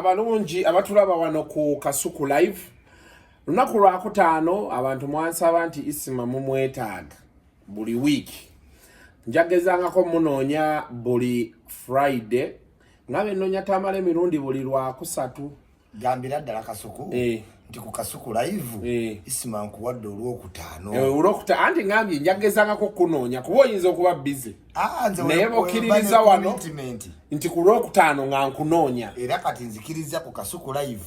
abalungi abatulaba wano ku Kasuku Live lunaku lwakutaano abantu mwansaba nti Isima mumwetaaga buli wiki njagezangako munoonya buli Friday ngabe nnonya tamala emirundi buli lwakusatu gambira ddala Kasuku nti ku Kasuku Live Isima nkuwadde olwokutaano olwokutaano anti ngambye njagezangako kunoonya kuba oyinza okuba busy naye bokkiririza wano nti ku lwokutaano nga nkunoonya era kati nzikiriza ku Kasuku Live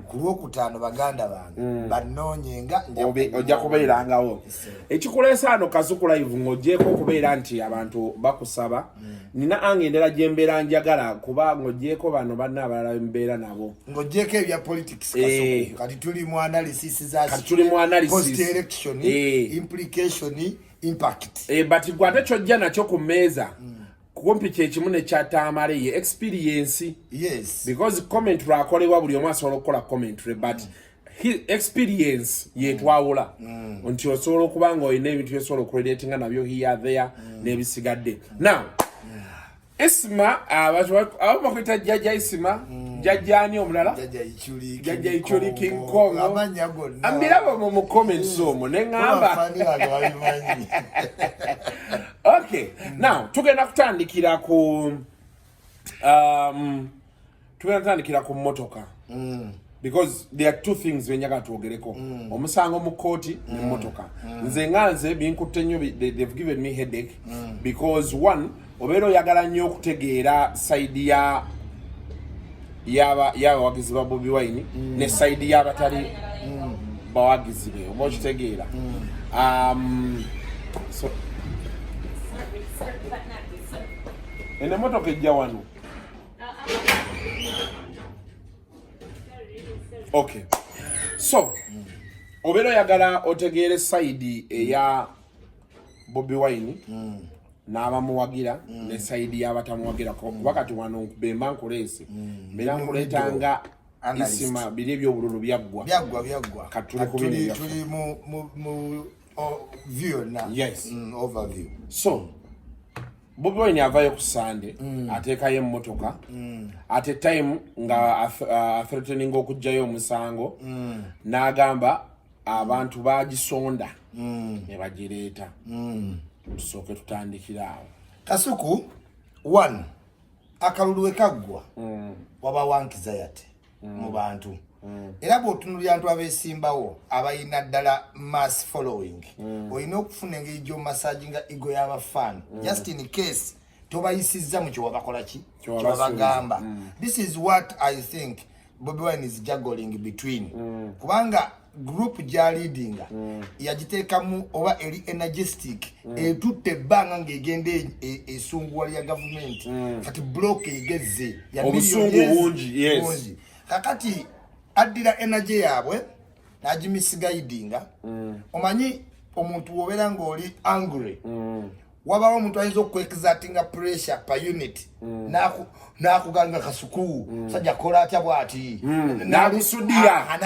ku lwokutaano baganda bange banoonyenga ojja kubeerangawo ekikuleesa ano Kasuku Live ng'oggyeko okubeera nti abantu bakusaba nina angendera gye mbeera njagala kuba ng'oggyeko bano banna abalala bembeera nabo ng'oggyeko ebya politics Kasuku kati tuli mu analysis za post election implication impact but gwate kyojja nakyo ku mmeeza kumpi kyekimu ne kyatamale ye experience yes because comment lwakolebwa buli omu asobola okukola commentary but his experience yetwawula nti osobola okuba nga olina ebintu byosobola okuredatinga nabyo here there n'ebisigadde now Isima abakwita jjajja Isima jjajjaani omulala jjajja Ichuli King Kong ambirabo mu comments omwo ne ngamba okay now tugenda kutandikira ku motoka because there are two things wenyaga twogereko omusango mu kooti ne motoka nze nganze binkutte nnyo they've given me headache because one obeera oyagala nnyo okutegeera side y'abawagizi ba Bobi Wine ne side y'abatali bawagizi be oba okitegeera so ene motoka ejja wano okay so obeera oyagala otegeere side eya Bobi Wine n'abamuwagira ne side y'abatamuwagira kuba kati wano bemba nkuleese mbeera nkuleetanga Isima biri ebyobululu byaggwa tuli mu view na yes overview so Bobi Wine avayo ku Sunday ateekayo emmotoka ate time nga threatening okugjayo omusango n'agamba abantu bagisonda ne bagireeta tusooke tutandikira awo Kasuku 1 akalulu ekaggwa waba wankiza yate mu bantu era bw'otunulira abantu abeesimbawo abayina ddala mass following olina okufuna engeri gy'omasaginga ego y'abafaani just in case tobayisizza mu kyewabakola ki kyewabagamba this is what I think Bobi Wine is juggling between kubanga group ja leadinga yagiteekamu oba eri energetic etutte ebbanga ng'egenda esunguwali ya government kati block egezze ya obusungu bungi yes kakati addira energy yaabwe n'agimisigaidinga omanyi omuntu wobeera ng'oli angry wabawo omuntu ayinza okuexertinga pressure pa unit n'akuganga Kasuku sajja kola atya bw'ati n'alusudira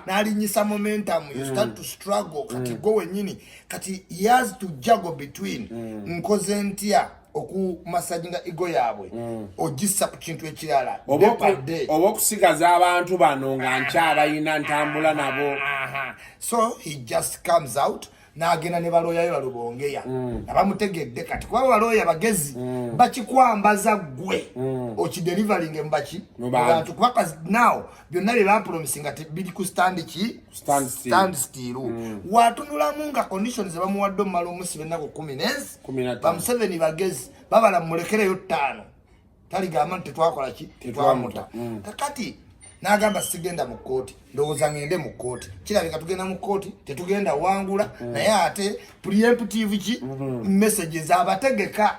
n'alinyisa momentum you start to struggle kati go wenyini kati he has to juggle between nkoze ntya okumasajinga ego yaabwe ogissa ku kintu ekirala oba okusigaza abantu bano nga nkyabayina ntambula nabo so he just comes out n'agenda ne balooyayo balubongeya abamutegedde kati kuba balooya bagezi bakikwambaza ggwe okidelivaringe mu bantu kubaka now byonna bye bampromisinga biri ku stand still watunulamu nga conditions bamuwadde omumala omusibe ennaku 10 bamuseveni bagezi babala mulekereyo 5 taligamba nti tetwakola ki tetwamuta kakati n'agamba sigenda mu kooti ndowooza ngende mu kooti kirabika tugenda mu kooti tetugenda wangula naye ate preemptive ki messages abategeka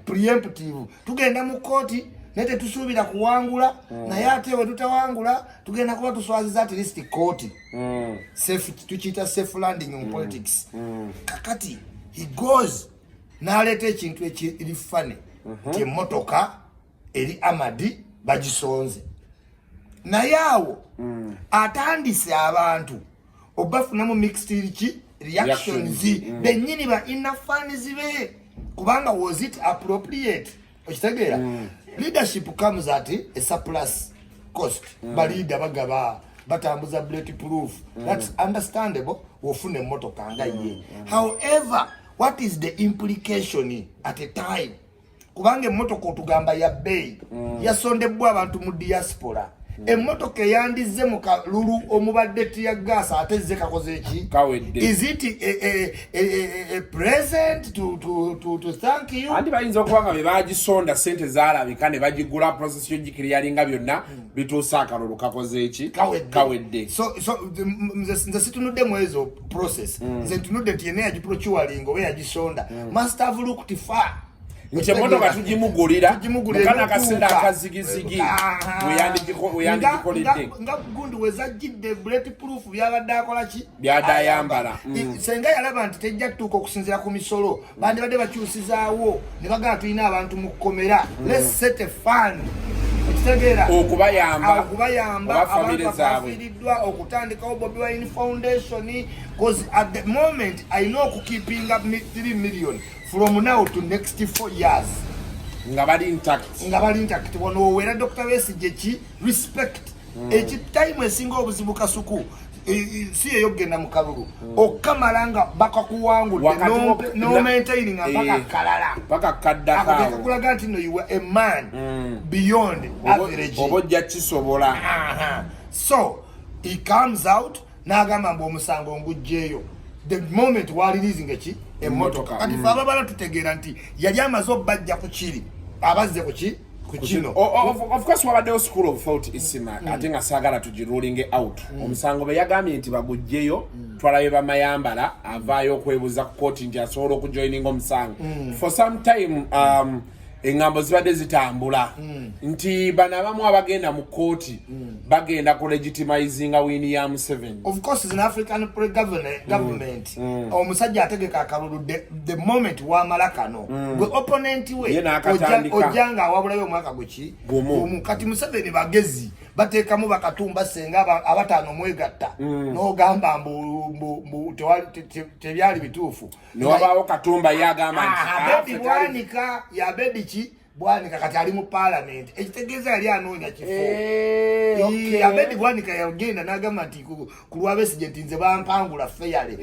preemptive tugenda mu kooti naye tetusuubira kuwangula naye ate we tutawangula tugenda kuba tuswaziza at least kooti safe tukiyita safe landing in politics kakati he goes n'aleeta ekintu ekiri fane ti emmotoka eri Amadi bagisonze naye awo atandise abantu obafunamu mixed reactions bennyini ba inner fans be kubanga was it appropriate okitegeera leadership comes at a surplus cost. Balida bagaba batambuza bulletproof. That's understandable. Wofune motoka nga ye. However, what is the implication at a time? Kubange motoka otugamba ya bay yasondebwa abantu mu diaspora. Emotoka yandize mu kalulu omubadde tiya gas atezze kakoze ki? Is it a present to thank you? Andi bayinza okubanga be bagisonda sente zaalabika ne bagigula process yo gikiriyalinga byonna bituusa akalulu kakoze ki? Kawedde. So nze situnudde mu ezo process. Nze ntunudde nti yene yagiprocuring oba yagisonda. Must have looked far. Nche motoka tujimugulira mukana kaseera akazigizigi weyandikoledde nga gundu wezajjidde bulletproof byabadde akola ki byadayambala senga yalaba nti tejja kutuuka okusinziira ku misolo bandibadde bakyusizaawo ne bagamba tulina abantu mu kkomera let's set a fund okubayamba abantu abafiiriddwa okutandikawo Bobi Wine Foundation because at the moment I know keeping up 3 million from now to next 4 years nga bali intact wano wera Dr. Besigye ki respect echi time esinga obuzibu kasuku si eyogenda mu kalulu okamalanga bakakuwangudde no maintaining mpaka kalala mpaka kaddaka akulaga nti no you were a man beyond average obojja kisobola so he comes out n'agamba mbu omusango ngujjeeyo the moment wa releasing echi emotoka kati fa babala tutegeera nti yali amaze obbajja ku kiri abazze ku ki kuchino of course wabadde school of thought isima ate nga saagala tugiruling out omusango be yagambye nti bagujjeyo twalabe bamayambala avaayo okwebuza ku kooti nti asobola okujoininga omusango for some time engambo zibadde zitambula nti bana abamu abagenda mu kooti bagenda ku legitimizinga William 7 of course in African government omusajja ategeka akalulu the moment wamala kano gwe opponent we ojanga awabulayo omwaka guki kati Museveni bagezi bateekamu bakatumba senga abataano mwegatta n'ogamba mbu tebyali bituufu n'obaawo katumba yagamba nti bwanika yabedi ki bwanika kati ali mu parliament ekitegeeza yali anoonya kifo yabedi bwanika yagenda n'agamba nti ku lwa Besigye nti nze bampangula feyale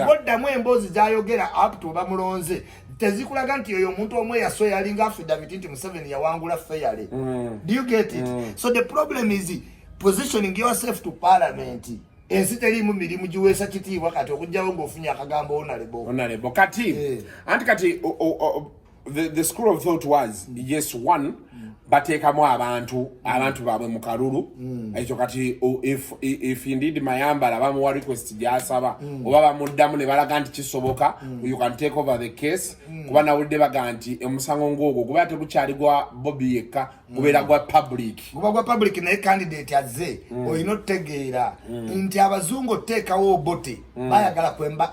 boddamu emboozi zayogera up to bamulonze tezikulaga nti oyo omuntu omwe yaso yalinga affidavit nti Museveni yawangula feyale do you get it so the problem is positioning yourself to parliament ensi terimu mirimu giweesa kitiibwa kati okujjawo ng'ofunye akagambo honorable kati anti kati the school of thought was yes one bateekamu abantu baabwe mu kalulu ekyo kati if indeed mayambala bamuwa request gyasaba oba bamuddamu ne balaga nti kisoboka you can take over the case kuba nawulidde baga nti omusango ng'ogwo gubeera tegukyali gwa Bobi yekka gubeera gwa public naye candidate azze olina otutegeera nti abazungu oteekawo obote bayagala kwemba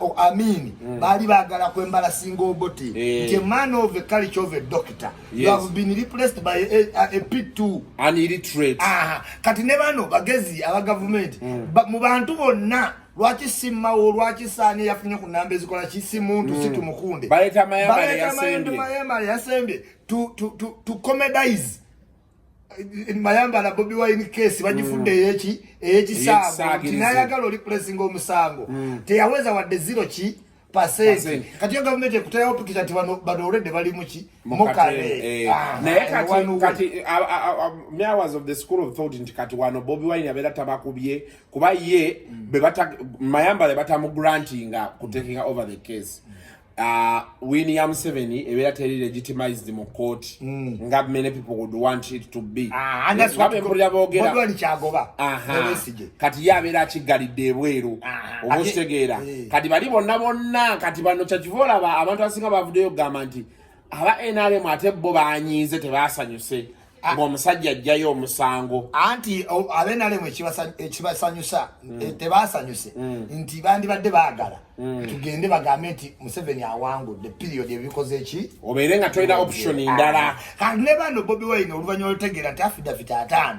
baali baagala kwembala singa obote nti a man of a culture of a doctor you have been replaced by a P2 an illiterate kati ne bano bagezi aba government mu bantu bonna lwaki simmawo lwaki saani yafunye ku namba ezikola kisi muntu si tumukunde baleta mayambala yasembe to comedize mayambala Bobi Wine case bagifudde ey'ekisaabu tinayagala olipulesinga omusango teyaweza wadde 0% kati yo government ekutayawo pikita nti bano already bali muki mukale naye kati members of the school of thought nti kati wano Bobi Wine abeera tabakubye kuba ye mayambala batamugrantinga kutekinga over the case William 7 ebeera teri legitimized mu court nga many people would want it to be kati yabeera akigalidde ebweru obukitegeera kati bali bonna kati bano kyakivoolaba abantu asinga bavuddeyo kugamba nti aba NRM ate bo banyiize tebasanyuse ng'omusajja ajjayo omusango anti abenalemu ekibasanyusa tebasanyuse nti bandibadde baagala tugende bagambe nti Museveni awangudde period ebikoze eki obeere nga tolina option ndala ne bano Bobi Wine oluvannyuma lutegeera nti affidavit 5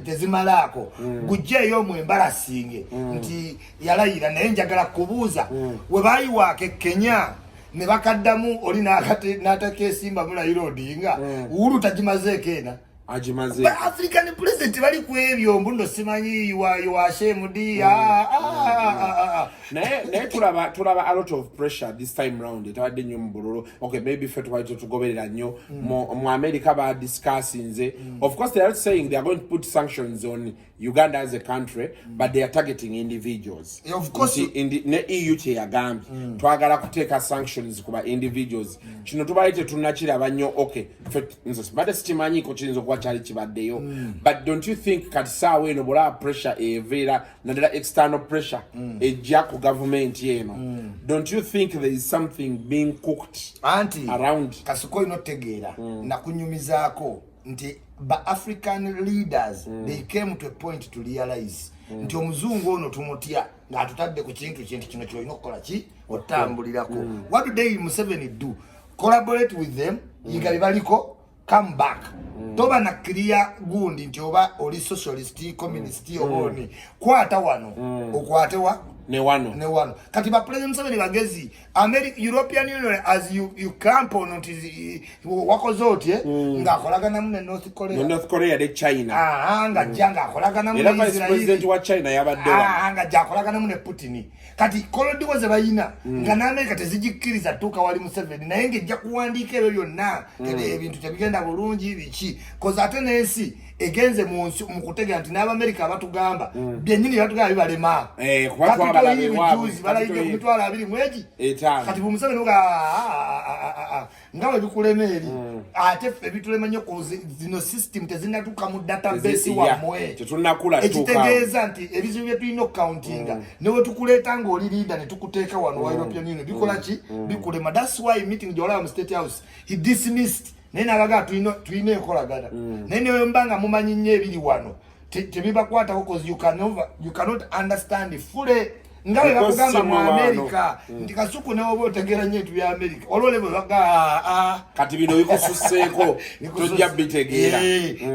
tezimalaako gujjeeyo mwembalasinge nti yalayira naye njagala kubuuza we baayiwaako Kenya ne bakaddamu oli n'atakeesimba mu Raila Odinga Uhuru tagimazeeko ena ajimaze African president bali ku ebyo mbuno simanyi wa shemudi naye tulaba a lot of pressure this time round etawadde nnyo mu bululu okay maybe fe twali tugoberera nnyo mu America ba discussing of course they are saying they are going to put sanctions on Uganda as a country but they are targeting individuals of course ne EU kyeyagambye twagala kuteeka sanctions kuba individuals kino tubalite tunakiraba nnyo okay nze bade sikimanyiiko kiyinza okuba kyali kibaddeyo but don't you think kati saawa eno bwolaba pressure eveera naddala external pressure ejja ku government yeno don't you think there is something being cooked around kasiko ino tegeera nakunyumizaako nti ba African leaders they came to a point to realize nti omuzungu ono tumutya ng'atutadde ku kintu kino kyolina okukola ki otambulirako what do they Museveni do collaborate with them yigali baliko come back toba na clear gundi nti oba oli socialist communist oboni kwata wano okwatewa ne wano kati ba president Museveni bagezi European Union as you clamp on nti wakozoti ngakolagana mu North Korea de China nga janga kolagana mu Israel president wa China yabadde nga jakolagana mu ne Putin kati kolodi waze bayina nga na America tezijikiriza tuka wali Museveni naye ngejja kuwandiika ebyo byonna kale ebintu tebigenda bulungi biki koza ate nensi egenze mu kutegera nti n'Amerika abatugamba byennyini batugamba bibalema balayide ku mitwalo 2 mwezi kati Museveni ngawe bikulemeeri ate ffe bitulema nnyo ku zino system tezinatuuka mu database wamwe ekitegeeza nti ebizibu bye tulina okucountinga newe tukuleeta ng'oli leader ne tukuteeka wano wa European Union bikola ki bikulema that's why meeting gyolaba mu State House he dismissed naye nabaga tulina enkolagana naye newe mbanga mumanyi nnyo ebiri wano tebibakwatako cause you cannot understand fully ngawe bakugamba mu America nti kasuku newoba otegeera nnyo etu bya America olwole bwe baga kati bino bikususseeko tojja bitegeera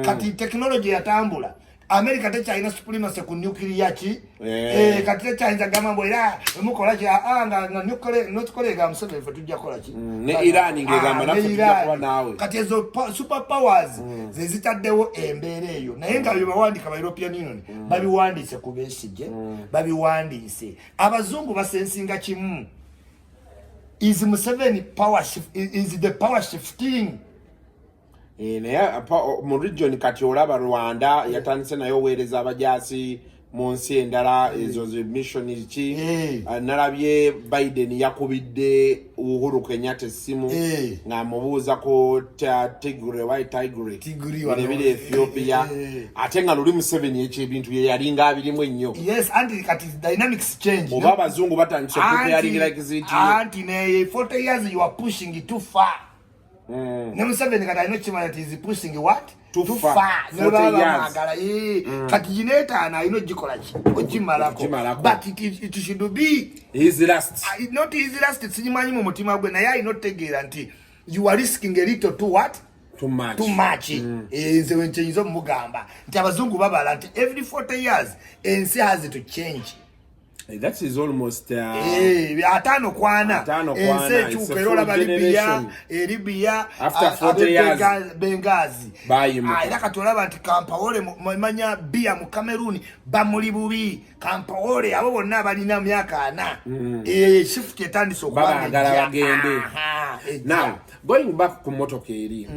kati technology yatambula America tekyalina supremacy ku nuclear ki kati tekyayinza gamambo era emukola ki nga North Korea ga Museveni ffe tujja kola ki ne Iran ngegamba naffe tujja kuba naawe kati ezo super powers zezitaddewo embeera eyo naye nga bye bawandika ba European Union babiwandiise ku Besigye babiwandiise abazungu basensinga kimu is Museveni power shift is the power shifting naye mu region kati olaba Rwanda yatandise nayo oweereza abajaasi mu nsi endala ezo mission ki nalabye Biden yakubidde Uhuru Kenyatta essimu ng'amubuuza ku Tigray ebiri Ethiopia ate nga luli Museveni ekyebintu bye yalinga abirimu ennyo yes anti kati dynamics change oba abazungu batandise okupearing like ziti anti ne 40 years you are pushing it too far ne Museveni kati alina kimanya nti is pushing what too far 40 years kati jineetaana alina ogikola ki okimalako but it should be his last not his last simanyi mu mutima gwe naye alina otegeera nti you are risking a little to what too much nze wenkyenyiza omugamba nti abazungu babala nti every 40 years ensi has to change. That is almost atano kwana ense chuka erola Libya after 40 years Benghazi ila katolaba nti Kampawole manya bia mu Cameroon bamuli bubi Kampawole abo bonna balina myaka 4 shift etandise okubagala bagende. Now going back ku motoka eri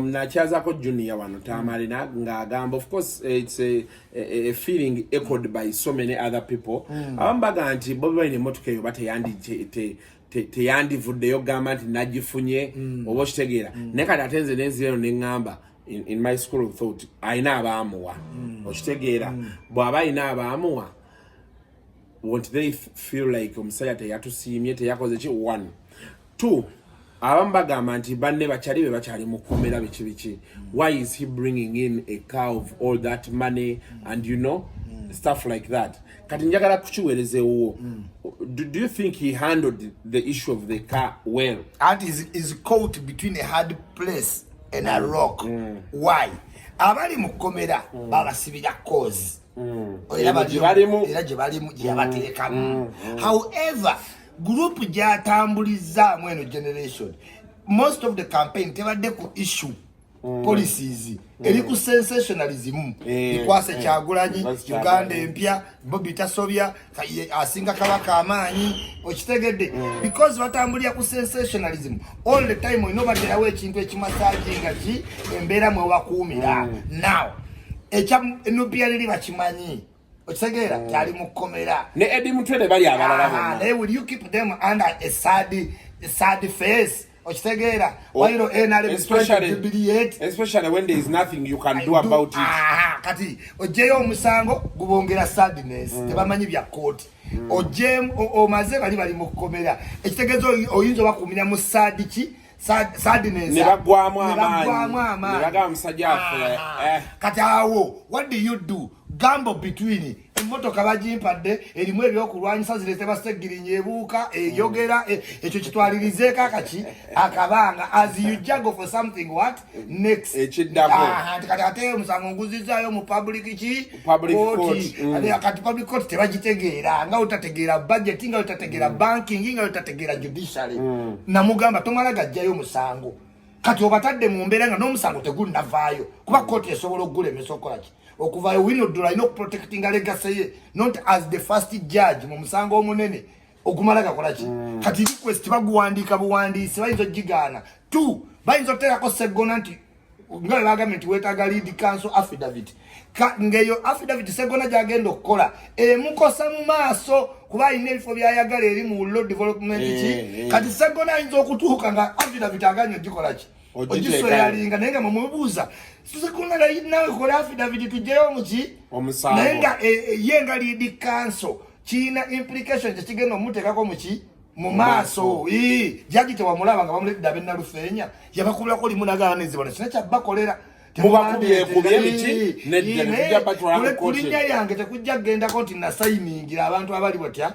nakyazaako Junior wano Tamarina ng'agamba of course it's a feeling echoed by so many other people ambaga nti Bobi Wine motoka eyo teyandivuddeyo gamba nti nagifunye oba okitegeera naye kati ate nze nenzirayo neŋŋamba in my school of thought ayina abaamuwa okitegeera bw'aba ayina abaamuwa won't they feel like omusajja teyatusiimye teyakoze ki 1 2 abamu bagamba nti banne bakyali be bakyali mu kkomera biki why is he bringing in a car of all that money and you know stuff like that kati njagala kukiweerezeewo do you think he handled the issue of the car well and is caught between a hard place and a rock why abali mu kkomera babasibira cause era gye balimu gye yabateekamu however group jatambuliza mweno generation most of the campaign tebadde ku issue policies eri ku sensationalism ikwase Kyagulanyi Uganda empya Bobby Tasobya asinga kabaka amaanyi okitegedde because batambulira ku sensationalism all the time nobody awe ekintu ekimasajinga ki embeera mwe wakuumira now echa nupya lili bakimanyi okitegera kyali mukomera ne Eddie Mutwele bali abalala bonna they will you keep them under a sad face okitegera wairo NRM especially when there is nothing you can do about it kati ojeyo omusango gubongera sadness tebamanyi bya court ojem omaze bali mukomera ekitegezo oyinzo bakumira mu sadiki sadness ne bagwamu amaanyi ne bagamba musajja affe kati awo what do you do gambo between emotoka bagimpadde erimu ebyokulwanyisa zirete basegirinye ebuuka eyogera ekyo kitwalirize kakaki akabanga as you juggle for something what next kati ate musango nguzizayo mu public court kati public court tebagitegeera nga utategeera budget nga utategeera banking nga utategeera judiciary namugamba tomala gajjayo musango kati obatadde mu mbeera nga n'omusango tegunnavaayo kuba court esobola okulemesa okolaki okuva winodula ino protecting a legacy not as the first judge mu musango omunene okumala gakolaki kati request baguwandika buwandisi bayinzo jigana tu bayinzo terako segona nti ngabe bagament wetaga lead council affidavit ngeyo affidavit segona jagenda okukola mukosa mu maaso kuba ine bifo byayagala eri mu law development kati segona ayinza okutuuka nga affidavit aganyo gikolaki ojiso yalinga nenga mumubuza sikuna la nawe kola affidavit tujeyo muki omusango nenga yenga lead council china implication kigeno mutekako muki mu maaso jaji te wamulaba nga bamuleda benna Lufeenya yabakula ko limunaganeze bano kinacha bakolera mubakubye kubye nedde batwala ko kulinya yange tekujja genda konti na signing abantu abali botya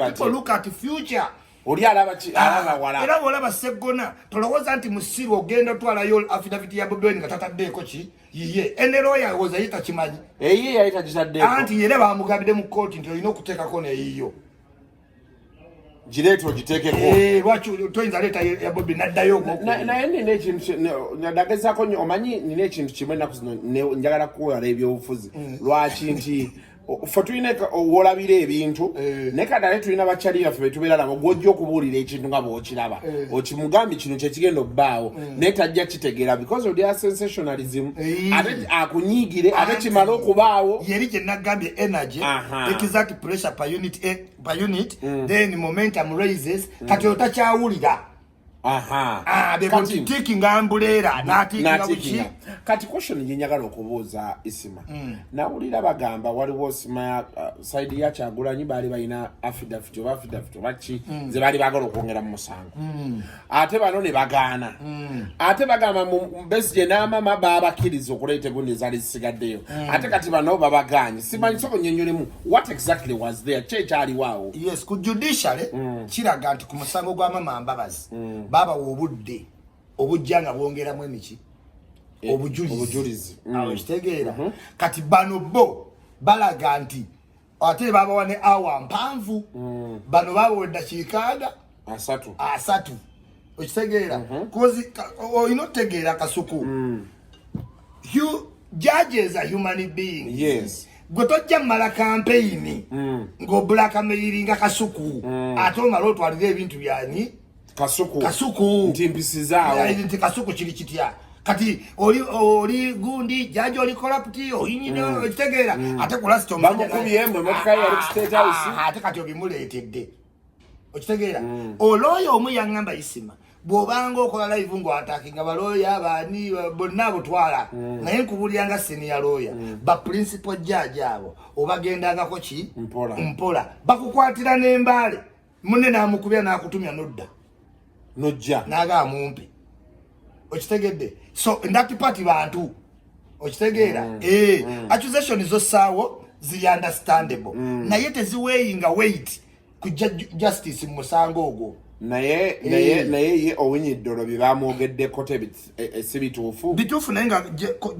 people look at future oli alaba wala era wala basegona tolowoza anti musiru ogenda twala yo affidavit ya Bobi Wine ngataddeko ki yiye enero ya woza yita kimanyi yiye yayita gisaddeko anti yere bamugabide mu court nti olina okuteekako ne yiyo gireto gitekeko lwachi toyinza leta ya Bobi naddayo naye nina ekintu nadagezako nnyo omanyi nina ekintu kimwe ennaku zino njagala kuwala ebyobufuzi lwaki nti ffe tulina olabira ebintu naye kadale tulina bakyali baffe betubeera nabo gwojja okubuulira ekintu nga bw'okiraba okimugambi kino kyekigenda obbaawo naye tajja kitegeera because of their sensationalism ate akunyiigire ate kimale okubaawo yeri gye nagambye energy exact pressure per unit then momentum raises kati otakyawulira taking ambulera natinga kati question njenyagala okubuuza Isima nawulira bagamba waliwo Sima side ya Kyagulanyi bali balina affidavit baki ze bali bagala okwongera mu musango ate bano ne bagaana ate bagamba mu Besigye n'amama babakiriza okuleeta egundi zali zisigaddeyo ate kati bano babaganye simanyi soko nyenyolemu what exactly was there kyali waawo yes ku judiciary kiraga nti ku musango gwa mama Mbabazi baba obudde obujjanga bwongeramu emiki obujulizi kitegeera kati bano bo balaga nti ate baba wane awa mpanvu bano babo dakiikaga asatu okitegeera kozi oyinotegeera kasuku you judges are human beings yes gotojja mala campaign ngo black mailing kasuku ate omala otwalira ebintu byani kasuku ntimpisi zaawo nti kasuku kiri kitya kati oli gundi jaji oli corrupt oyinyine okitegeera ate ku last omanya bakubiyemwe motoka yali ku state house ate kati obimuleetedde okitegeera oloyo omu yangamba Isima bw'obanga okola live ngo attackinga baloya bani bonna butwala naye nkubulyanga senior lawyer ba principal judge abo obagendangako ki mpola bakukwatira n'embaale munne namukubya nakutumya nodda nojja naga mumpe okitegedde so ndati party bantu okitegeera accusation zo sawo zili understandable naye teziweyinga weight ku justice mu musango ogwo naye owinyidolo bibamwogedde kote esibituufu bituufu naye nga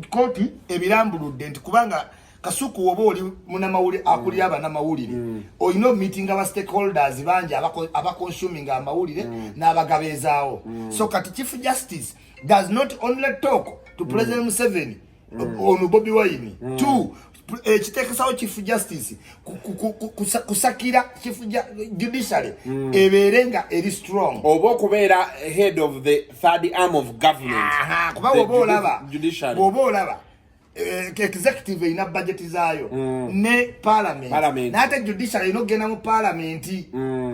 koti ebirambuludde nti kubanga Kasuku oba oli munamawulire akuli abanamawulire oyino meeting aba stakeholders banje aba consuming amawulire n'abagabeezaawo so kati Chief Justice does not only talk to President Museveni on Bobi Wine two ekitekesawo Chief Justice kusakira Chief Judiciary ebeerenga eri strong oba okubeera head of the third arm of government kuba oba olaba executive ina budget zaayo ne parliament nate judiciary ino gena mu parliament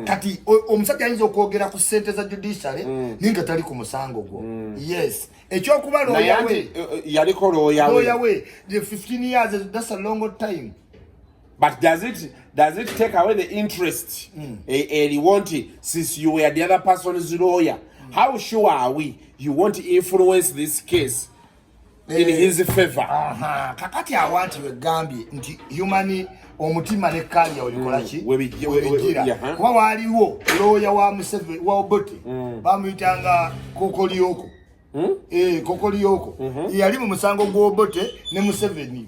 kati omusajja ayinza okwogera ku sente za judiciary ninga tali ku musango gwo yes ekyo kuba lawyer we yaliko lawyer we the 15 years that's a long time but does it take away the interest you want it, since you were the other person's lawyer how sure are we you want to influence this case in his favor kakati awanti we gambye nti human omutima ne kalya olikola ki webigira kuba waliwo lawyer wa Museveni wa Obote bamuyitanga Kokoliyoko Kokoliyoko yali mu musango gw'Obote ne Museveni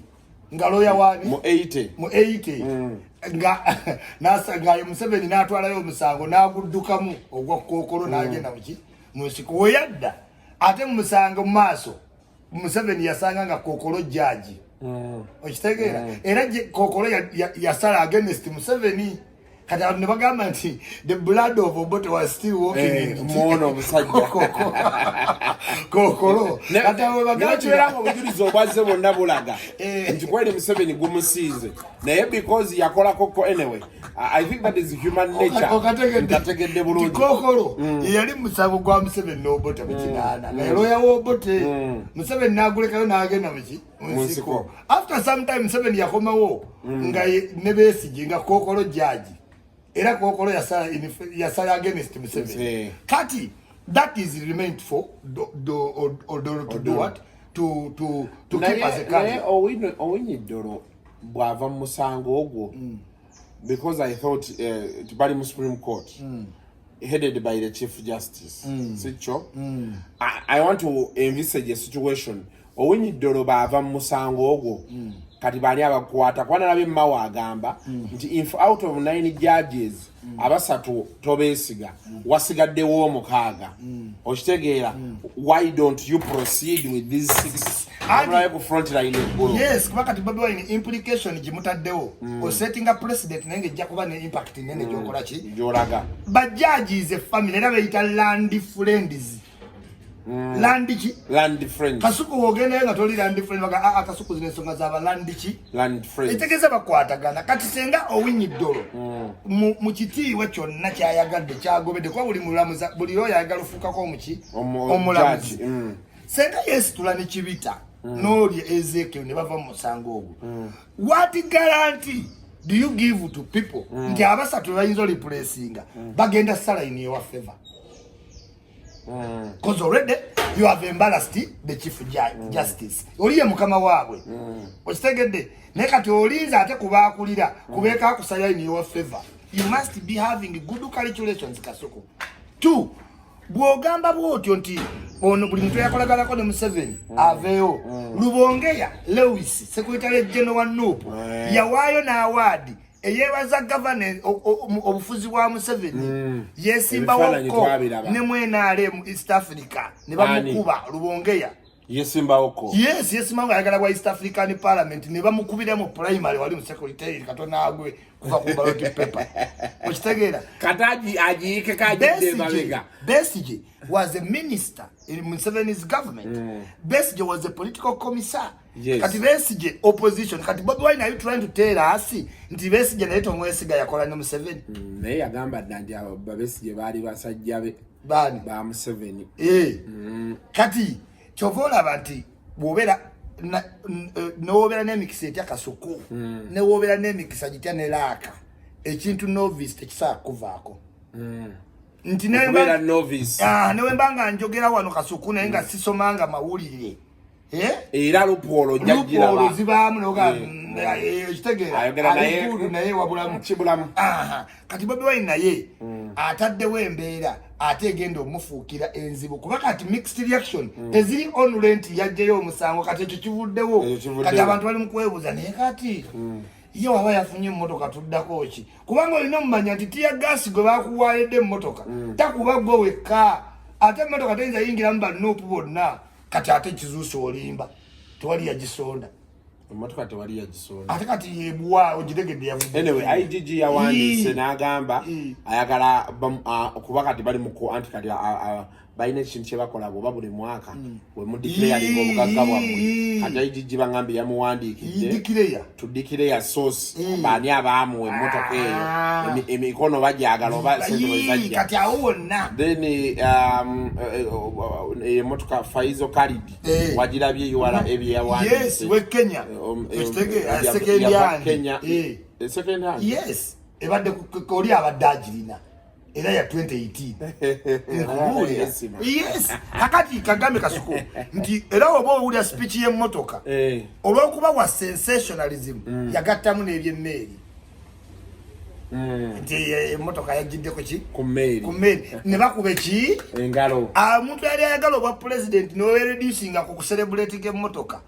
nga lawyer wani mu 80 nga nasanga Museveni n'atwalayo omusango n'aguddukamu ogwa Kokolo n'agenda muki musiko weyadda ate mu musango mu maaso Museveni yasanga nga Kokolo judge okitegeera era Kokolo yasala against Museveni kati abantu ne bagamba nti the blood of Obote was still walking in mono omusajja Kokolo kati abo bagamba obujulizi obwazze bonna bulaga nti kweli Museveni gumusiize naye because yakola koko anyway I think that is human nature ntategedde bulungi Kokolo yali musango gwa Museveni n'Obote mu kinaana naye lawyer w'Obote Museveni n'agulekayo n'agenda mu nsiko after some time Museveni yakomawo nga ne Besigye nga Kokolo judge era Kokolo yasala against Museveni kati that is remained for to do what to keep as a country Owinyiddolo bwava mu musango ogwo because I thought tubali mu Supreme Court headed by the Chief Justice sicho I want to envisage a situation Owinyiddolo bava mu musango ogwo kati bali abakwata kwana nabe mawa agamba nti if out of 9 judges abasatu tobesiga wasigadde wo mukaaga okitegeera why don't you proceed with these 6 ku front line yes kuba kati Bobi Wine implication jimutaddewo o setting a precedent nenge jja kuba ne impact nene jokola ki jolaga ba judges a family era bayita land friends land friends Kasuku wogenda nga toli land friends baga Kasuku zine songa za land friends itegeza bakwatagana kati senga Owinyiddolo mu kitiibwa kyonna kyayagadde kyagobedde kwa buli mulamuza buli lawyer ayagala ofukako omuki omulamuzi senga yes tulane kibita noli Ezekiel ne bava mu musango ogwo what guarantee do you give to people nti abasatu bayinza replacinga bagenda sala in your favor because already you have embarrassed the Chief Justice oliye mukama waabwe okitegedde ne kati olinza ate kubaakulira kubeeka akusaya in your favor you must be having good calculations Kasuku two bwogamba bwotyo nti ono buli muntu yakolaganako ne Museveni aveewo Lubongeya Lewis Secretary General wa NUP yawaayo n'awaadi eyebaza governance obufuzi bwa Museveni yesimbawo ne mwenale mu East Africa ne bamukuba Lubongeya yesimbawo yesimbawo ayagala kwa East African Parliament ne bamukubira mu primary wali mu secretary katona agwe kuva ku ballot paper okitegeera kataji ajiike kajide mabega Besigye was a minister in Museveni's government Besigye was a political commissar kati Besigye opposition kati Bobi Wine are you trying to tell us nti Besigye naye tomwesiga yakola ne Museveni naye yagamba nti Besigye baali basajja be bani ba Museveni kati chovola banti bwobera n'obeera n'emikisa etya Kasuku ne wobeera n'emikisa gitya ne laaka ekintu novice tekisaa kuvaako nti nebeera novice newembanga njogera wano Kasuku naye nga sisomanga mawulire era lupoolo jjajjiraba zibaamu noga ekitegeera alikuulu naye wabulamu kibulamu kati Bobi Wine naye ataddewo embeera ate egenda omufuukira enzibu kuba kati mixed reaction teziri onulent yajjayo omusango kati ekyo kivuddewo kati abantu bali mu kwebuuza naye kati ye waba yafunye emmotoka tuddako ki kubanga olina omumanya nti tiya gaasi gwe bakuwaayidde emmotoka takuba gwe wekka ate emmotoka teyinza yingiramu bannuupu bonna kati ate kizuusa olimba tewali yagisonda emotoka tewali yagisonda ate kati yebuwa ogitegedde yavudde anyway IGG yawandiise n'agamba ayagala kuba kati bali mu anti kati balina ekintu kye bakola bwoba buli mwaka we mudeclaringa obugagga bwammwe kati IGG bangambye yamuwandiikidde tudeclare source baani abaamu emmotoka eyo emikono bagyagala oba sente bwe zajja kati awo wonna then emmotoka Faizo Khalid wagirabye yuwala ebyeyawandiise we Kenya second hand yes ebadde koli abadde agirina era ya 2018 yes kakati Kagame Kasuku nti era obo owulira speech y'emmotoka olw'okuba wa sensationalism yagattamu n'ebyemmeri nti emmotoka yagiddeko ki ku mmeri ne bakuba ki engalo omuntu yali ayagala obwa president nowereducinga ku kucelebrating emmotoka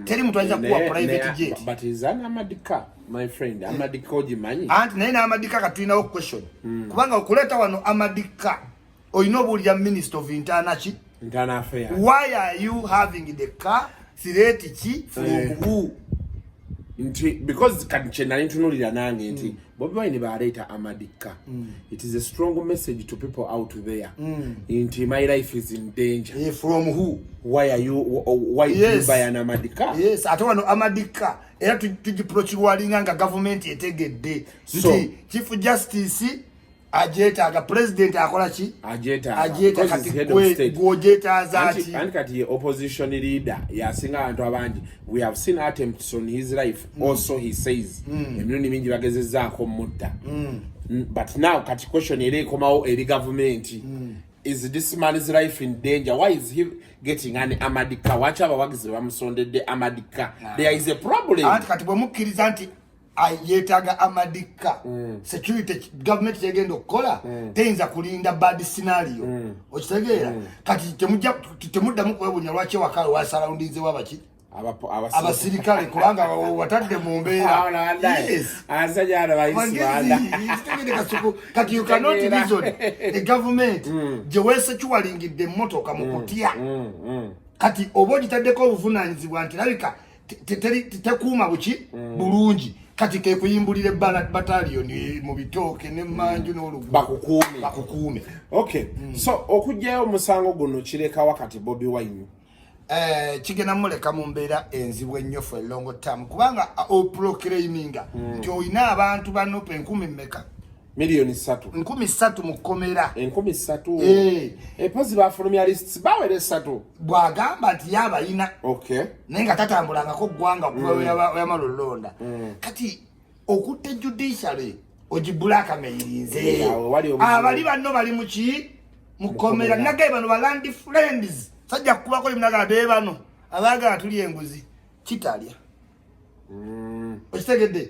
teri muntu ajja kuwa private jet but is an amadika my friend amadika ogimanyi anti naye n'amadika katulinawo question kubanga okuleeta wano amadika olina obuulira minister of internal affairs why are you having the car sireti ki from who nti because kati kye nali ntunuulira nange nti Bobi Wine baleeta amadika it is a strong message to people out there nti my life is in danger from who why are you why do you buy an amadika yes ate wano amadika era tugiprochirwalinga nga government etegedde so chief justice ajeta president akola ki ajeta kati gojeta zati and kati opposition leader yasinga abantu abangi we have seen attempts on his life also he says emirundi mingi bagezezzaako mutta but now kati question eri komawo eri government is this man's life in danger why is he getting an amadika wacha abawagizi bamusondedde amadika there is a problem and kati bwemukkiriza nti ayetaga amadika security government yegenda okukola teyinza kulinda bad scenario okitegeera kati temuddamu kwebunya lwaki wakale wasurroundinze wabaki abasirikale kubanga watadde mu mbeera kati you cannot reason a government gye weesekiwalingidde emmotoka mu kutya kati oba ogitaddeko obuvunaanyizibwa nti labika tekuuma buki bulungi kati ke kuyimbulire battalion mu bitooke ne manju n'olugu bakukuume okay so okujjayo omusango guno kireka wakati Bobi Wine kigenda muleka mu mbeera enzibu ennyo for a long term kubanga oproclaiminga nti olina abantu banope 10 mmeka milioni 3 13 mu kkomera 13 epozi bafulumya lists bawere 3 bwagamba nti yabayina okay naye nga tatambulangako ggwanga kuba yamalolonda kati okutte judiciary ogibulakameyirinze abali banno bali muki mukomera nagaye bano balandi friends sajja kubako limunagala be bano abaagala tuli enguzi kitalya okitegedde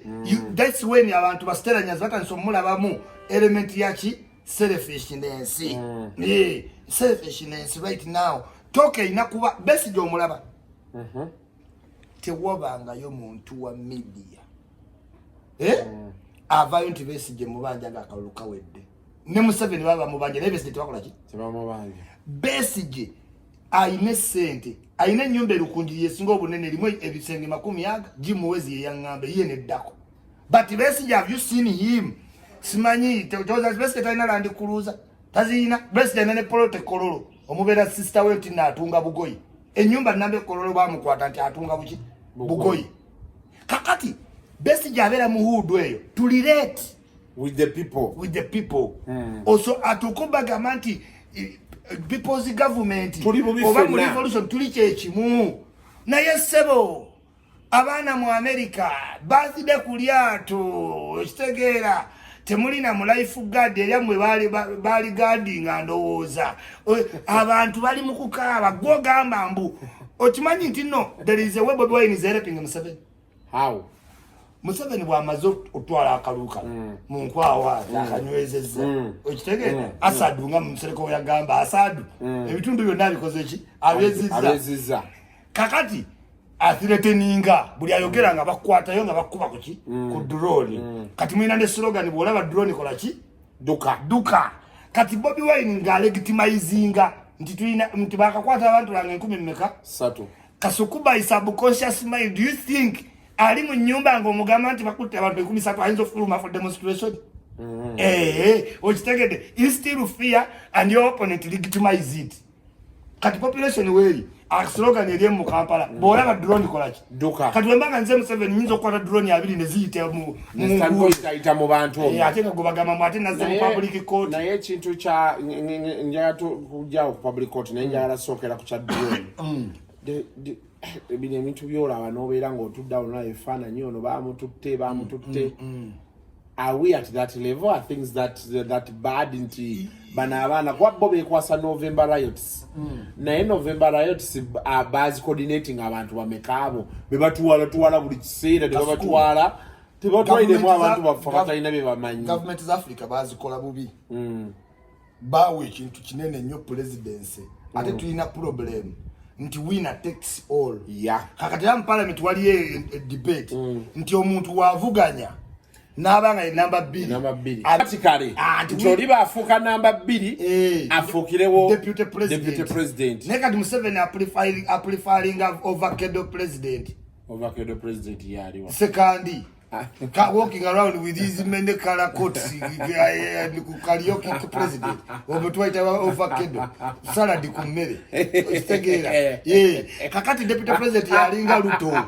that's when abantu basteranyazi batandisa omulabamu element yaki selfishness selfishness right now toke ina kuba Besigye omulaba tewabangayo muntu wa media avayo nti Besigye mubanja ng'akalulu kawedde ne Museveni baba mubanja naye Besigye tebakola ki Besigye ayine sente ayine ennyumba erukunjiri esinga obunene erimu ebisenge 100 gimuwezi yeyaŋŋambe ye neddako but Besigye have you seen him simanyi toza Besigye talina landi kuluza tazina Besigye alina ne polote kololo omubeera sister we nti naatunga bugoyi ennyumba nambe kololo bamukwata nti atunga buki bugoyi kakati Besigye abeera mu huudu eyo to relate with the people also atukubagamba nti people's government oba mu revolution tuli kyekimu naye ssebo abaana mu America bazide ku lyato ekitegeera temulina mu life guard eryamwe baali guardinga ndowooza abantu bali mu kukaaba gwogamba mbu okimanyi nti no there is a way Bobi Wine is helping Museveni how Museveni bw'amaze otwala akaluka mu nkwawa akanywezezza okitegedde Asadu nga Musereko yagamba Asadu ebitundu byonna bikoze ki abyezizza kakati athreateninga buli ayogera nga bakwatayo nga bakuba kuki ku drone kati mwina ne slogan bwolaba drone kola ki duka kati Bobi Wine nga legitimizinga nti bakakwata abantu bange 10 mmeka 3 Kasukuba is subconscious mind. Do you think ali mu nyumba ngo mugamba nti bakutte abantu 13 ayinza ofuluma for demonstration? Ochitegede is still fear and your opponent legitimize it. Kati population way a slogan eri mu Kampala bola ba drone kolachi duka kati wembanga nze mu 7 nyinzo kwa drone abiri neziyite mu ita mu bantu ate ngo bagamba mwate naze mu public court na ye kintu cha njato kujja ku public court na njala sokera ku cha drone ebine mintu byola abanobera ngo tudda ona efana nyo no bamututte are we at that level? I think that bad inti bana abana kwa bobe kwasa November riots na November riots base coordinating abantu bamekabo bebatuwala buli kiseera bebatuwala tebatwaide mu abantu bafata ina bebamanyi government of Africa bazikola bubi bawe kintu kinene nnyo presidency ate tulina problem nti winner takes all kakati ya parliament waliye debate nti omuntu wavuganya nabanga number 2 atikale ntori bafuka number 2 afukirewo deputy president nekati Museveni preferring overkill president yaliwa second walking around with these many color coats karaoke president obutwaita overkill salad kumere otegera kakati deputy president yalinga Ruto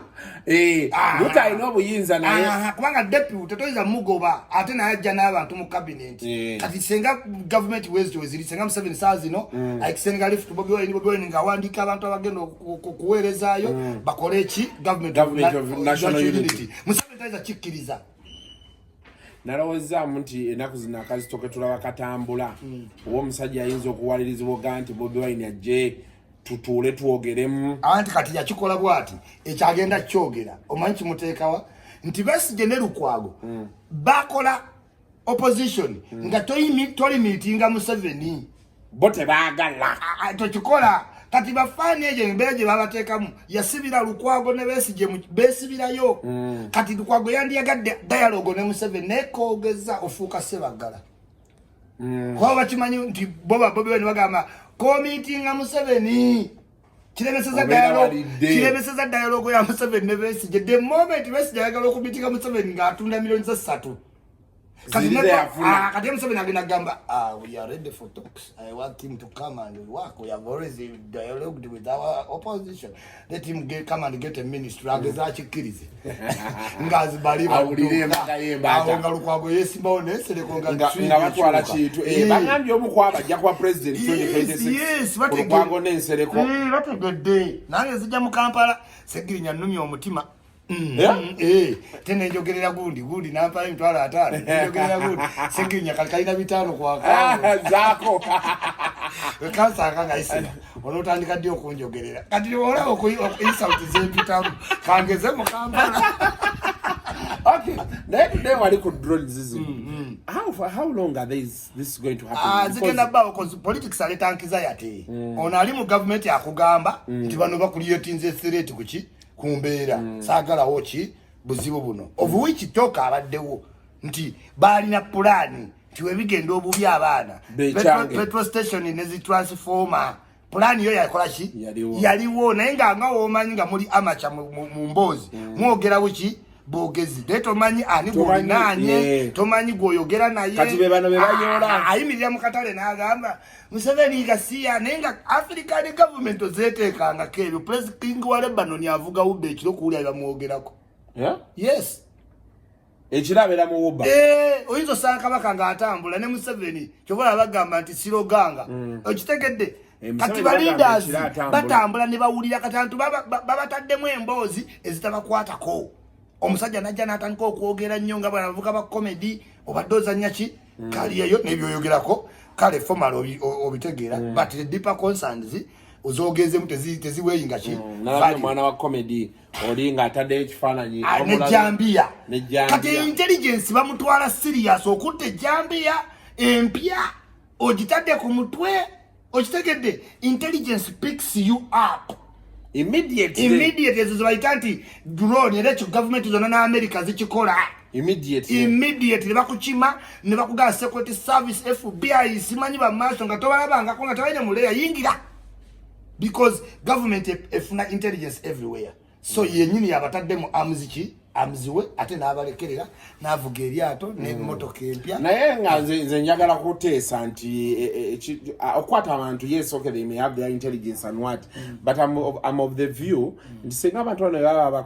Ruto ino buyinza naye kubanga deputy toiza mugoba ate na ajja n'abantu mu cabinet kati senga government weziri senga Museveni sazi no akisenga lift Bobi Wine nga wandika abantu abagenda kuwerezayo bakole ki government of national unity Museveni taiza chikiriza naloweza nti enaku zina akazi toketula bakatambula owo omusajja ayinza okuwalirizibwa ganti Bobi Wine ajje tutule tuogeremu anti kati yakikola bwati ekyagenda kyogera omanyi kimuteekawa nti Besigye ne Lukwago bakola opposition nga toli meetinga Museveni bote baagala tokikola kati bafani eje mbeje babateekamu yasibira Lukwago ne Besigye besibirayo kati Lukwago yandiyagadde dialogue ne Museveni nekogeza ofuuka Sebagala kwa bakimanyi nti Bobi Wine bagamba meeting Museveni kirebeseza dialogue ya Museveni ne Besigye the moment Besigye yagala ku meeting Museveni nga atunda milioni 3 kati Museveni agenda gamba we are ready for talks. I want him to come and work. We have already dialogued with our opposition. Let him come and get a ministry. Ageza chikirize ngazi bali nga Lukwago yesimone Sereko nga batwala kitu bangambye omukwaba ajja kwa president 2026 Lukwago n'ensereko bategedde nange zijja mu Kampala Segirinya nnumya omutima tena njogerera gundi nampayo mtwala 5 njogerera gundi Segirinya kalikaina 5 kwa zako kansa kanga isina olotandika dio kunjogerera kati ola insult zempitamu kangeze mu Kampala okay they were could drone zizi how long are this going to happen zikenda bawo cause politics aletankiza yate ono ali mu government yakugamba nti bano bakuliyetinze threat kuki kumbeera sagala wochi buzibu buno of which talk abaddewo nti balina plan tiwe bigenda obubi abaana petrol station nezi transformer plan yo yakola ki yaliwo naye nga womanyi nga muli amacha mu mbozi mwogera wuki bogezi leto manyi ani bolinanye tomanyi goyogera naye kati bebano bebayola ayimirira mu katale n'agamba Museveni gasiya nenga African government ozetekanga kebyo President King wa Lebanon yavuga ubbe ekiro kuulya bamwogerako yes ekirabera mu uba oyinzo sanka bakanga atambula ne Museveni kyobola bagamba nti siroganga okitegedde kati leaders batambula ne bawulira katantu babataddemu embozi ezitabakwatako omusajja najja natandika okwogera nnyo nga banavuga ba comedy obadoza nyaki kali eyo nebyoyogerako kale formal obitegeera but the deeper concerns ozogezemu teziweyinga ki mwana wa comedy olinga atadde ekifaananyi nejambia kati intelligence bamutwala serious okutte jambia empya ogitadde ku mutwe okitegedde intelligence picks you up immediately ezo bayita nti drone era ekyo government zonna na America zikikola immediately bakukima ne bakugaba security service FBI simanyi bamaaso nga tobalabangako nga tebalina muleya yingira because government efuna intelligence everywhere so yenyini yabataddemu amziwe ate n'abalekerera n'avuga eryato n'emmotoka empya naye nga nze njagala kuteesa nti okwata abantu yes okay they may have their intelligence and what but I'm of the view nti singa abantu bano baba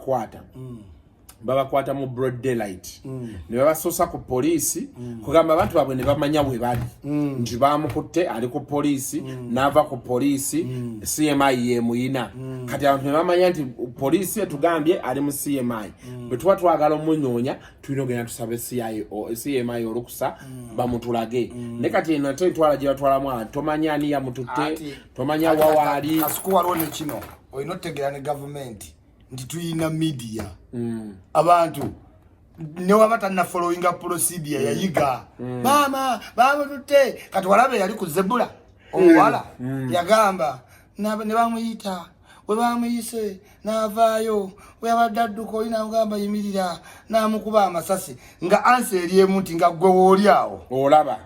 babakwata mu broad daylight ne babasosa ku poliisi kugamba abantu babwe ne bamanya bwe bali nti bamukutte ali ku poliisi n'ava ku poliisi CMI yemuyina kati abantu ne bamanya nti poliisi etugambye ali mu CMI bwe tuba twagala omunyoonya tulina ogenda tusabe CMI olukusa bamutulage ne kati eno ate ntwala gye batwalamu abantu tomanya ani yamututte tomanya wawaali kasuku waliwo ne kino olina otegeera ne government nti tuyina media abantu ne wabata na following up procedure yayiga mama bamututte kati walabe yali ku zebula owala yagamba ne bamuyita we bamuyise n'avaayo we abadadduka olina mugamba yimirira n'amukuba amasasi nga answer eriemu nti nga gwe woolyawo olaba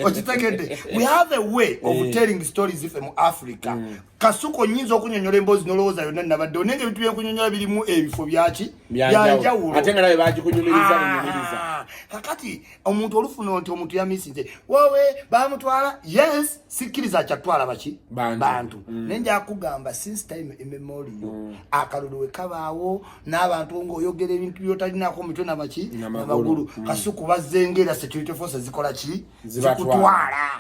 okitegedde we have a way of telling stories ife mu Africa kasuko nyinza okunyonyola emboozi nolowooza yonna nabadde onenge ebintu byenkunyonyola birimu ebifo byaki byanjawulo ate nga nawe bagikunyumiriza kakati omuntu olufuna nti omuntu yamisinze wowe bamutwala yes sikkiriza kyatwala baki bantu nenja kugamba since time immemorial akalulu we kabaawo n'abantu ng'oyogera ebintu byotalinako mitwe nabaki namagulu kasuku bazengera security forces zikola ki zikutwala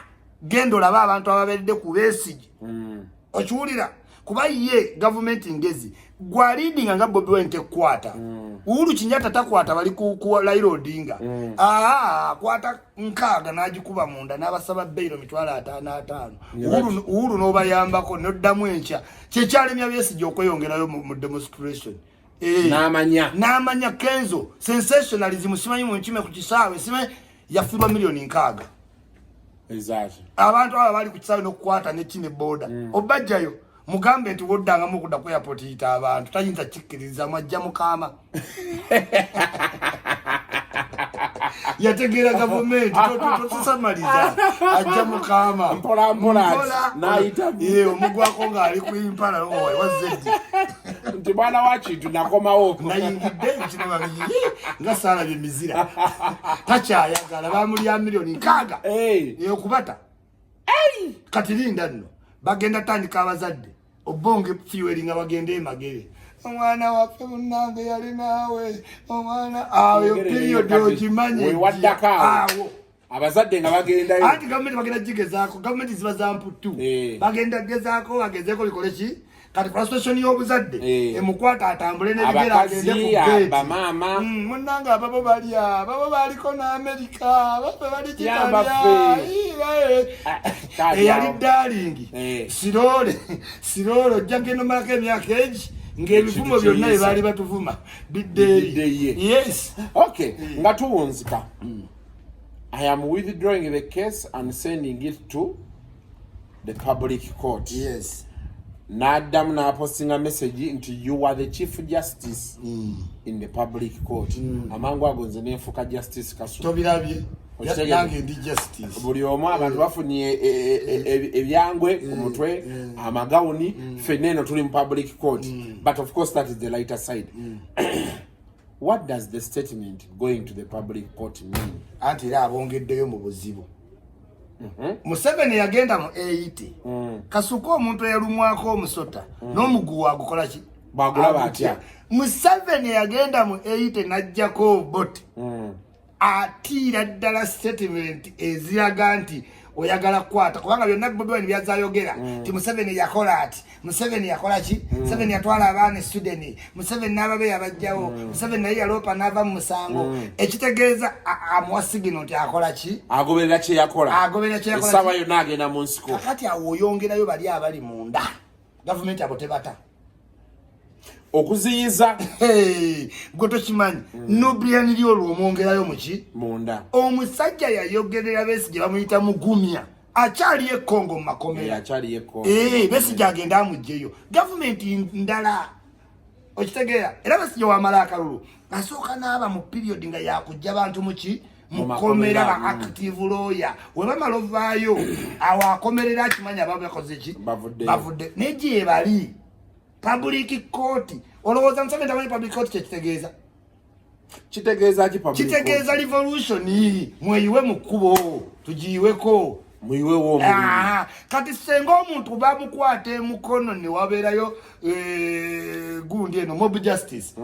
genda olaba abantu ababeredde ku Besigye okiwulira kuba ye government ngezi gwa leading nga Bobi Wine tekwata Uhuru Kenyatta takwata bali ku Raila Odinga kwata nkaaga n'agikuba munda n'abasaba bailo mitwala 5 Uhuru n'obayambako n'oddamu enkya kyekyalemya Besigye okweyongerayo mu demonstration n'amanya Kenzo sensationalism simanyi mu nkime ku kisaawe simanyi yafirwa milioni 6 exactly abantu aba bali ku kisaawe n'okukwata n'ekine boda obajjayo mugambe nti woddanga mukudda ku airport yita abantu tayinza kikkiriza mwajja mukama yategeera government tosamaliza ajja mukama mpola naayita omugwako ng'ali ku impala wazeddi nti mwana wa kintu nakomawo nayingidde kinaba nga saalabye mizira takyayagala bamulya milioni 6 eyokubata kati linda nno bagenda tandika abazadde obonge fueling nga bagende emagere omwana waffe munnange yali naawe omwana ayo period okimanye awo abazadde nga bagendayo anti gavumenti bagenda gigezaako gavumenti ziba za mputtu bagenda gezaako bagezeeko bikole ki kati frustration y'obuzadde emukwata atambule n'ebigera agende ku gate munnange ababo baliko n'Amerika baffe bali kitalya eyali darling sirole ojja ngendo malako emyaka egi ng'ebivumo byonna bye baali batuvuma biddeeyi yes okay nga tuwunzika I am withdrawing the case and sending it to the public court. Yes. Nadam na posting a message into you are the chief justice in the public court. Amangu agonze nefuka justice kasu. Tobirabye. Yange ndi justice. Buli omu abantu bafunye ebyangwe ku mutwe amagawuni feneno tuli mu public court. But of course that is the lighter side. What does the statement going to the public court mean? Anti era abongeddeyo mu buzibu. Museveni yagenda mu 80. Kasuko omuntu eyalumwako omusota n'omuguu agukola ki? Bagulaba atya. Museveni yagenda mu 80 najjako bote. Atira ddala statement eziraga nti oyagala kwata kubanga byonna Bobi Wine byazayogera ti Museveni yakola ati Museveni yakola ki Museveni yatwala abaana student Museveni n'ababe abajjawo Museveni naye yalopa n'ava mu musango ekitegeeza amwasigino nti akola ki agoberera kye yakola esaba yonna agenda mu nsiko kakati awo oyongerayo bali abali munda government abo tebata okuziyiza goto kimanyi Nubian lyolwo omwongerayo muki munda omusajja yayogerera Besigye bamuyita mugumya achali ekongo mu makomera achali ekongo Besigye agenda amugyeyo government ndala okitegeera era Besigye wamala akalulu asooka n'aba mu period nga yakujja bantu muki mukomera ba active lawyer webamala ovaayo awo akomerera akimanya babakoze ki bavudde neje bali public court olowooza nsome ndabali public court kitegeeza ki public kitegeeza revolution mweyiwe mu kkubo tugiyiweko muyiwe wo kati senga omuntu bamukwate mukono ne wabeerayo gundi eno mob justice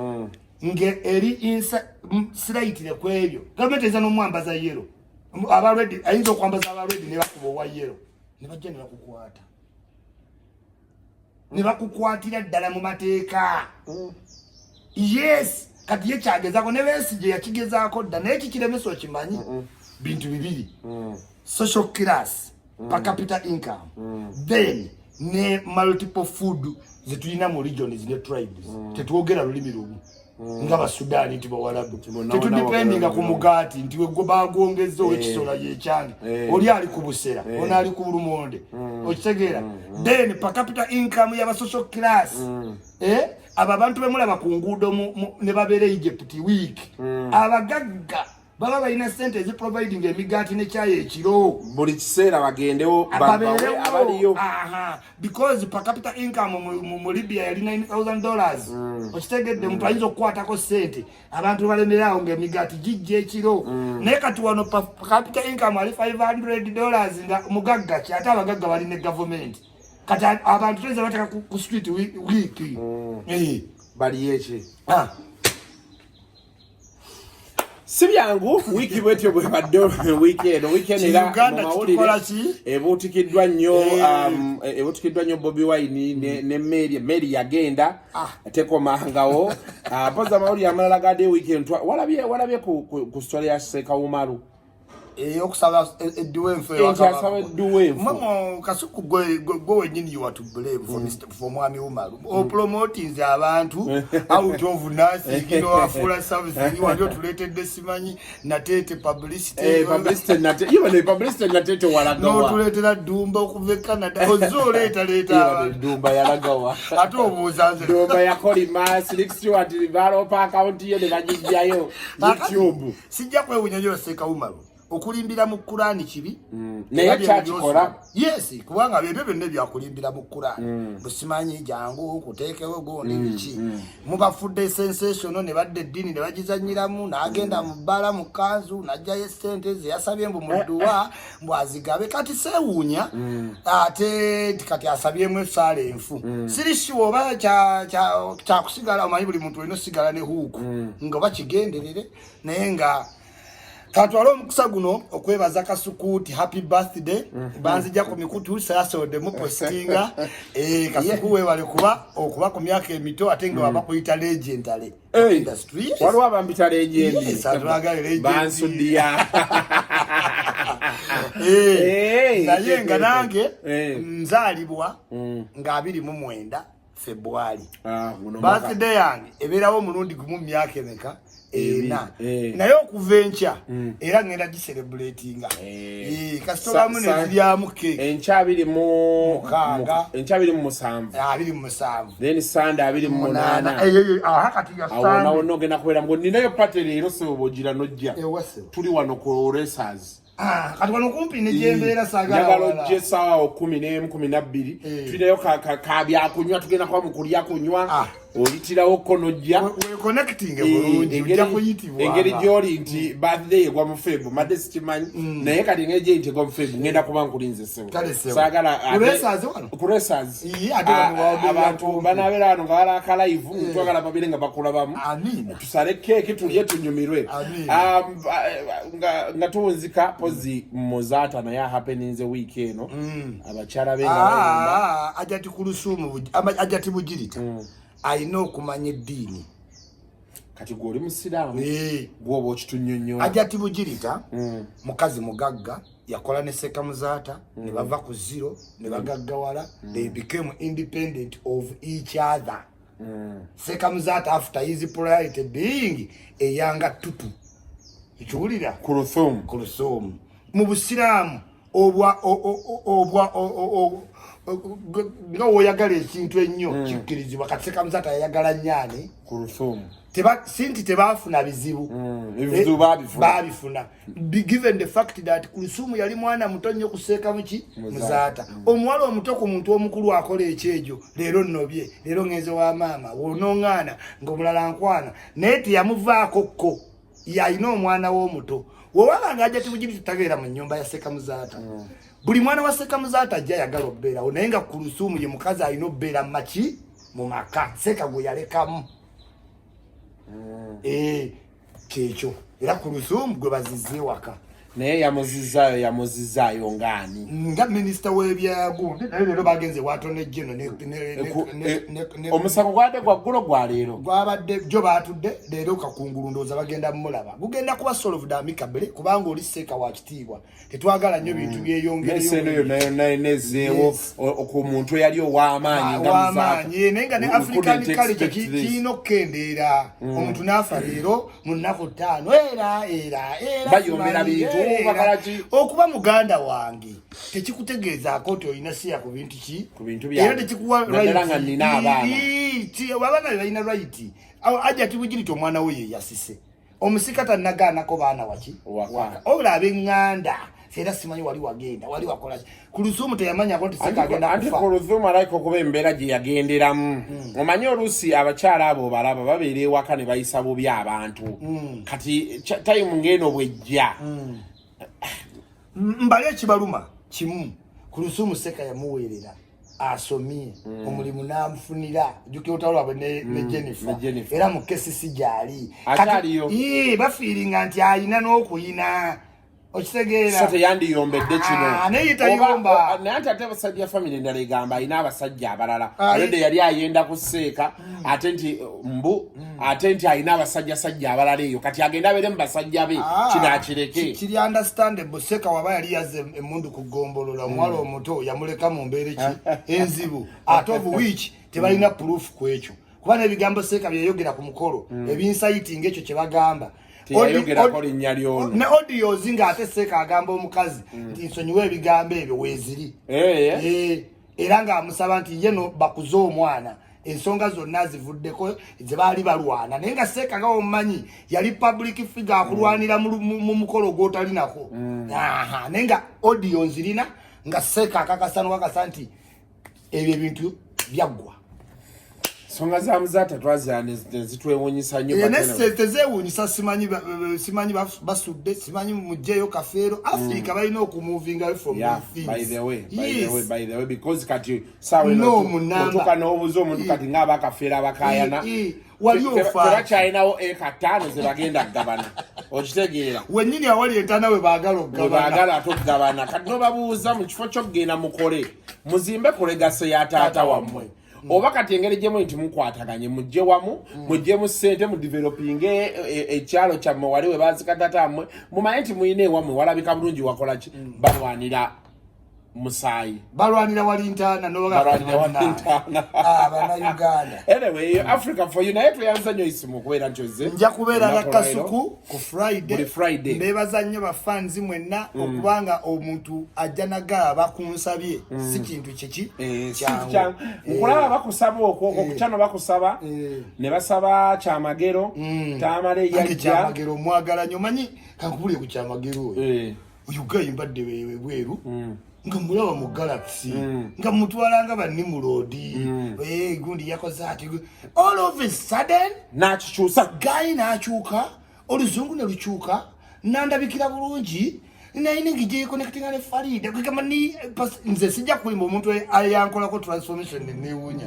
nge eri slightly kwebyo government eza n'omwambaza yero abalwedi ayinza okwambaza abalwedi ne bakuba owa yero ne bajja ne bakukwata ne bakukwatira ddala mu mateeka yes kati ye kyagezako ne Besigye yakigezaako dda naye kikiremesa okimanyi bintu bibiri social class per capita income then ne multiple food zetulina mu regions ne tribes tetwogera lulimi lumu nga basudani nti bawalabu tetudipendinga ku mugaati nti we bagwongeza owekisola yekyange oli ali ku busera ona ali ku lumonde okitegeera then per capita income yaba social class aba abantu bemulaba ku nguudo ne babeera Egypt week abagagga baba balina sente eziproviding emigaati n'ekyayi ekiro buli kiseera bagendewo abaliyo because per capita income mu Libya yali $9,000 okitegedde omuntu ayinza okukwatako sente abantu balemeraawo ng'emigaati gijja ekiro naye kati wano per capita income ali $500 nga mugagga ki ate abagagga balina government kati abantu teza bateka ku street week bali eki Sibyangu wiki bwetyo bwe badde weekend era mawulire ebutikiddwa nnyo Bobi Wine ne Mary yagenda tekomangawo poza mawulire amalala gade weekend walabye ku story ya Sekawumalu okusaba edduwe mama kasuku gwe nyini you are to blame for mwami Umaru o promoting abantu out of nursing you know for service you want to related simanyi na tete publicity nate even publicity na tete walagawa no tuletera dumba okuve Canada ozoleta dumba yalagawa ate obuzanze dumba yakoli mas Stewart Livaro pa account ye ne bajijjayo YouTube sijja kwewunyonyo Sekawumalu okulimbira mu Qur'ani kibi naye kyakikola yes kubanga bebyo byonna byakulimbira mu Qur'ani busimanyi jangu kuteekewo gondi biki mubafudde sensation ne badde dini ne bagizanyiramu n'agenda mu bbala mu kanzu najjayo sente ze yasabye mbu mudduwa mbwazigabe kati sewuunya ate kati asabyemu esaale enfu sirishiwo oba kyakusigala omanyi buli muntu olina osigala ne huuku nga bakigenderere naye nga katwala omukisa guno okwebaza Kasukuti happy birthday banzija ku mikutu sayasode mu postinga Kasuku webale okuba ku myaka emito ate nga bakuyita legend ale industry waliwo abambita legend bansudia naye nga nange nzaalibwa nga 29 February birthday yange ebeerawo omulundi gumu myaka emeka naye okuvencha era ngenda giselebratinga kasitola mune ziryamu ke enkyabiri mu 27 then Sunday 28 kati ya Sunday awo nogenda kubera ngo ninayo party leero sebogira nojja tuli wano ku racers kati wano kumpi ne jembeera sagala njagala je sawa 10 12 tuliyo kabya kunywa tugenda kwa mukulya kunywa olitirawo konojja we connecting bulungi ujja kuyitibwa engeri gyoli nti birthday gwa mufebu madesi kimanyi naye kati ngeje nti gwa mufebu ngenda kuba nkulinze sebu sagala kuressers abantu banabera ano ngala ka live twagala babire nga bakulabamu tusale keke tulye tunyumirwe nga tuwunzika pozi mozata na ya happening the weekend no abachala benga ajati kulusumu ajati bujirita I know kumanye dini kati goli musiramu gwoba okitunyonnyola Ajati Bugirita mukazi mugagga yakola ne Sekamuzaata ne bava ku zero ne bagaggawala they became independent of each other. Sekamuzaata after his priority being a younger tutu ikiwulira Kulthum mu Busiraamu obwa nga woyagala ekintu ennyo kikkirizibwa kati Sekamuzaata yayagala nnyani Kulthum sinti tebafuna bizibu babifuna given the fact that Kulthum yali mwana muto nnyo kuseeka Muzaata omuwala omuto ku muntu omukulu akola ekyejo leero nnobye leero ngenze wa maama wonoŋŋaana ng'omulala nkwana naye teyamuvaako kko yalina omwana w'omuto wewaba ng'Ajati Bugirita tabeera mu nnyumba ya Sekamuzaata buli mwana wa Sekamuzaata ajja ayagala okubeerawo naye nga Kulthum ye mukazi alina okubeera mu maka Seka gwe yalekamu kyekyo era Kulthum gwe bazizze waka naye yamuzizaayo ngani nga minisita w'ebyagundi naye leero bagenze watone jeno omusango gwadde gwaggulu gwa leero gwabadde jo baatudde leero kakungulu ndowooza bagenda mulaba gugenda kuba solved amicably kubanga oli Seeka wa kitiibwa tetwagala nnyo bintu byeyongereyo nezeewo ku muntu eyali ow'amaanyi naye nga ne African culture kiina okukendeera omuntu n'afa leero mu nnaku 5 era bayombera bintu okuba muganda wange tekikutegeezaako nti olina siya ku bintu ki era tekikuwa abaana balina right. Ajati Bugirita omwana we ye yasise omusika tannagaanako baana waki obula ab'eŋŋanda era simanyi wali wagenda wali wakola Kulthum teyamanyako nti Seeka agenda kufa Kulthum alayika okuba embeera gye yagenderamu omanyi oluusi abakyala abo balaba babeera ewaka ne bayisa bubi abantu kati tayimu ng'eno bwejja mbali ekibaluma kimu Kulthum Seeka yamuweerera asomye omulimu n'amufunira jjukira olutalo lwabwe ne Jennifer era mu kesisi gyali bafiiringa nti ayina n'okuyina okitegeera so teyandiyombedde kino naye ate abasajja family endala egamba alina abasajja abalala alede yali ayenda ku Seeka ate nti alina abasajjasajja abalala eyo kati agenda abeere mu basajja be kinaakireke kiri understandable. Seeka waba yali yazze emmundu ku ggombolola omuwala omuto yamuleka mu mbeera enzibu ate of which tebalina proof ku ekyo kuba n'ebigambo Seeka byeyogera ku mukolo ebinsayitinga ekyo kye bagamba ne audios ng'ate Seeka agamba omukazi nti nsonyiwa ebigambo ebyo weeziri era ng'amusaba nti ye no bakuze omwana ensonga zonna zivuddeko ze baali balwana naye nga Seeka nga omumanyi yali public figure akulwanira mu mukolo gw'otalinako naye nga audio nzirina nga Seeka akakasa n'okakasa nti ebyo ebintu byaggwa songa za Muzaata twazira nezitwewuunyisa nnyo tezeewuunyisa simanyi basudde simanyi mugjeyo kafeero Africa balina okumuvinga from things by the way because kati sawe otuuka n'obuuza omuntu kati ng'aba akafeero abakaayana wali tebakyalinawo eka 5 ze bagenda kugabana okitegeera wennyini awali entaana we baagala ate okugabana kati nobabuuza mu kifo ky'okugenda mukole muzimbe ku legase ya taata wammwe oba kati engeri gyemu nti mukwataganye mujje wamu mujje mu ssente mu developing ekyalo kyammwe wali we baazika tatammwe mumanye nti muyina ewammwe walabika bulungi wakola ki balwanira musaayi balwanira wali ntaana Uganda anyway Africa for you naye tuyanza nnyo isimu okubeera ntyoze nja kubeera na Kasuku ku Friday mbeebaza nnyo bafanzi mwenna okubanga omuntu ajja nagala bakunsabye si kintu kyeki kyangu mukulaba bakusaba okwo okukyano bakusaba ne basaba Kyamagero Tamale yajja Kyamagero omwagala nnyo manyi kankubulye ku Kyamagero oyo ugayimba bweru nga mulaba mu Galaxy nga mutwalanga bannimulodi gundi yakoze ati all of a sudden n'akikyusa gayi n'akyuka oluzungu ne lukyuka nandabikira bulungi nayina ngije connectinga ne Farida kugamba ni nze sijja kulimba omuntu ayankolako transformation newunya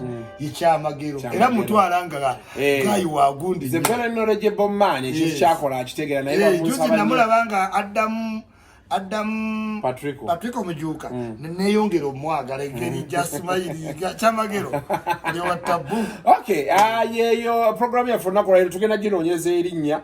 Kyamagero era mutwalanga gayi wagundi ze very knowledgeable man ekyo kyakola akitegera naye bamusaba namulabanga addamu Adam Patrick Omujuka neyongera omwagala engeri just mayiriga chamagero ne watabu. Okay, yeyo program ya for nakola tugenda ginonyeza erinnya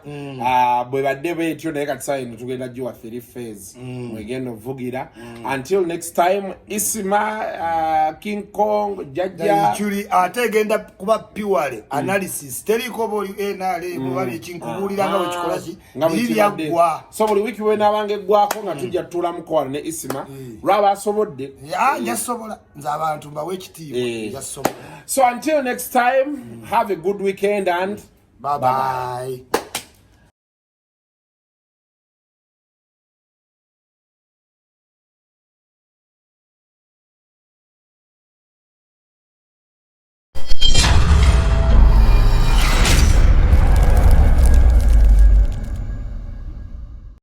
bwe badde betyo naye kati sign tugenda jiwa 3 phase mwegendo vugira until next time Isima King Kong Jaja actually ategenda kuba purely analysis teriko boli nale bali chinkubulira nga wekikola ki bili yagwa so buli wiki we nabange gwako nga tujja tula mukwana ne Isima lwaba asobodde yasobola nza abantu bawe ekitiibwa yasobola. So until next time, have a good weekend and bye.